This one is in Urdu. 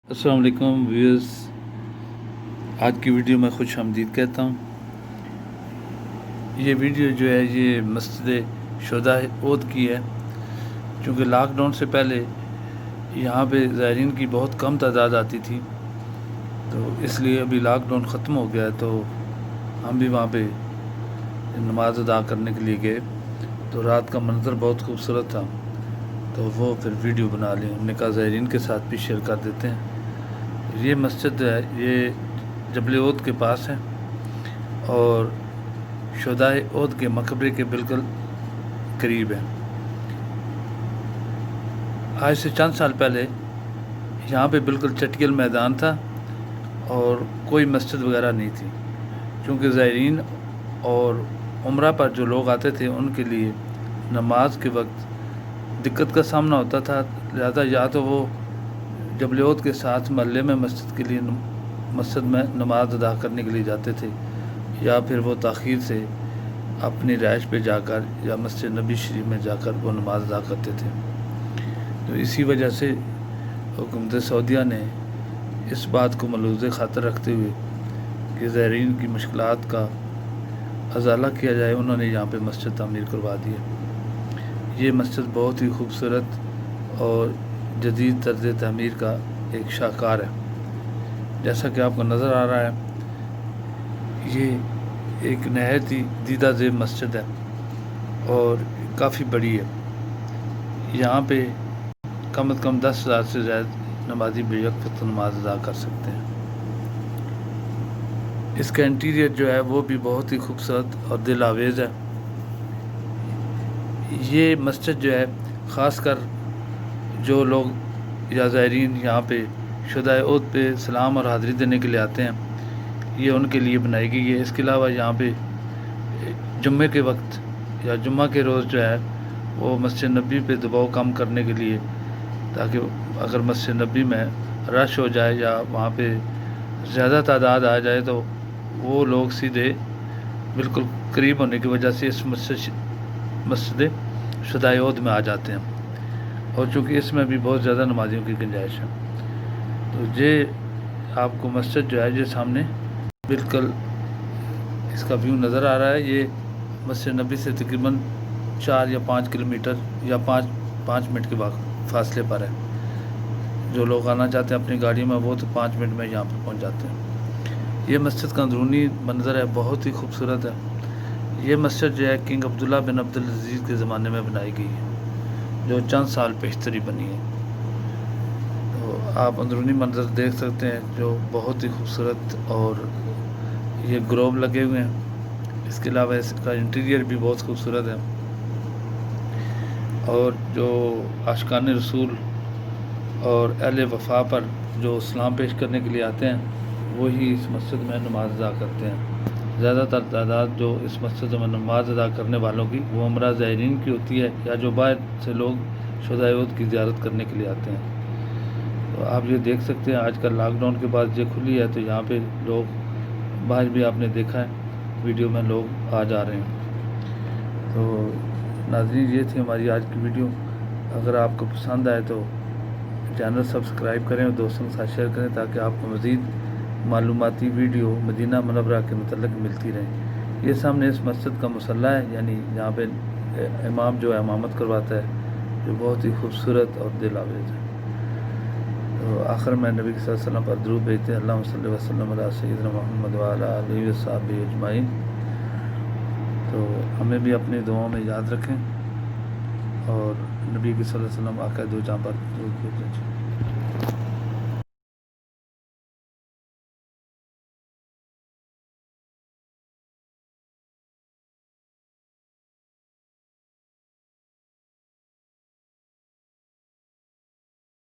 السلام علیکم ویورز، آج کی ویڈیو میں خوش آمدید کہتا ہوں۔ یہ ویڈیو جو ہے یہ مسجد شہداء احد کی ہے، چونکہ لاک ڈاؤن سے پہلے یہاں پہ زائرین کی بہت کم تعداد آتی تھی، تو اس لیے ابھی لاک ڈاؤن ختم ہو گیا ہے تو ہم بھی وہاں پہ نماز ادا کرنے کے لیے گئے۔ تو رات کا منظر بہت خوبصورت تھا، تو وہ پھر ویڈیو بنا لی، ہم نے کہا زائرین کے ساتھ بھی شیئر کر دیتے ہیں۔ یہ مسجد ہے، یہ جبل احد کے پاس ہے اور شہداء احد کے مقبرے کے بالکل قریب ہے۔ آج سے چند سال پہلے یہاں پہ بالکل چٹکیل میدان تھا اور کوئی مسجد وغیرہ نہیں تھی، چونکہ زائرین اور عمرہ پر جو لوگ آتے تھے ان کے لیے نماز کے وقت دقت کا سامنا ہوتا تھا، لہذا یا تو وہ جبل احد کے ساتھ محلے میں مسجد میں نماز ادا کرنے کے لیے جاتے تھے، یا پھر وہ تاخیر سے اپنی رہائش پہ جا کر یا مسجد نبی شریف میں جا کر وہ نماز ادا کرتے تھے۔ تو اسی وجہ سے حکومت سعودیہ نے اس بات کو ملحوظ خاطر رکھتے ہوئے کہ زائرین کی مشکلات کا ازالہ کیا جائے، انہوں نے یہاں پہ مسجد تعمیر کروا دی ہے۔ یہ مسجد بہت ہی خوبصورت اور جدید طرز تعمیر کا ایک شاہکار ہے، جیسا کہ آپ کو نظر آ رہا ہے۔ یہ ایک نہایت ہی دیدہ زیب مسجد ہے اور کافی بڑی ہے۔ یہاں پہ کم از کم 10,000 سے زائد نمازی بے وقت نماز ادا کر سکتے ہیں۔ اس کا انٹیریئر جو ہے وہ بھی بہت ہی خوبصورت اور دل آویز ہے۔ یہ مسجد جو ہے خاص کر جو لوگ یا زائرین یہاں پہ شہداء احد پہ سلام اور حاضری دینے کے لیے آتے ہیں، یہ ان کے لیے بنائی گئی ہے۔ اس کے علاوہ یہاں پہ جمعے کے وقت یا جمعہ کے روز جو ہے وہ مسجد نبی پہ دباؤ کم کرنے کے لیے، تاکہ اگر مسجد نبی میں رش ہو جائے یا وہاں پہ زیادہ تعداد آ جائے تو وہ لوگ سیدھے بالکل قریب ہونے کی وجہ سے اس مسجد شہداء احد میں آ جاتے ہیں، اور چونکہ اس میں بھی بہت زیادہ نمازیوں کی گنجائش ہے۔ تو یہ آپ کو مسجد جو ہے یہ سامنے بالکل اس کا ویو نظر آ رہا ہے۔ یہ مسجد نبی سے تقریباً 4 یا 5 کلومیٹر یا 5 منٹ کے فاصلے پر ہے۔ جو لوگ آنا چاہتے ہیں اپنی گاڑی میں وہ تو 5 منٹ میں یہاں پہ پہنچ جاتے ہیں۔ یہ مسجد کا اندرونی منظر ہے، بہت ہی خوبصورت ہے۔ یہ مسجد جو ہے کنگ عبداللہ بن عبدالعزیز کے زمانے میں بنائی گئی ہے، جو چند سال پیشتری بنی ہے۔ تو آپ اندرونی منظر دیکھ سکتے ہیں جو بہت ہی خوبصورت، اور یہ گروب لگے ہوئے ہیں۔ اس کے علاوہ اس کا انٹیریئر بھی بہت خوبصورت ہے، اور جو عاشقان رسول اور اہل وفا پر جو سلام پیش کرنے کے لیے آتے ہیں وہی اس مسجد میں نماز ادا کرتے ہیں۔ زیادہ تر تعداد جو اس مسجد میں نماز ادا کرنے والوں کی وہ عمرہ زائرین کی ہوتی ہے، یا جو باہر سے لوگ شہداء احد کی زیارت کرنے کے لیے آتے ہیں۔ تو آپ یہ دیکھ سکتے ہیں آج کل لاک ڈاؤن کے بعد یہ کھلی ہے، تو یہاں پہ لوگ باہر بھی آپ نے دیکھا ہے ویڈیو میں لوگ آ جا رہے ہیں۔ تو ناظرین، یہ تھی ہماری آج کی ویڈیو۔ اگر آپ کو پسند آئے تو چینل سبسکرائب کریں اور دوستوں کے ساتھ شیئر کریں، تاکہ آپ کو مزید معلوماتی ویڈیو مدینہ منورہ کے متعلق ملتی رہیں۔ یہ سامنے اس مسجد کا مصلی ہے، یعنی یہاں پہ امام جو ہے امامت کرواتا ہے، جو بہت ہی خوبصورت اور دل آویز ہے۔ تو آخر میں نبی صلی اللہ علیہ وسلم پر درود بھیجتے ہیں، اللہم صلی وسلم علی سیدنا محمد وعلی آلہ وصحبہ اجمعین۔ تو ہمیں بھی اپنی دعاؤں میں یاد رکھیں، اور نبی صلی اللہ علیہ وسلم آقا دو جہاں پر درود بھیجیں۔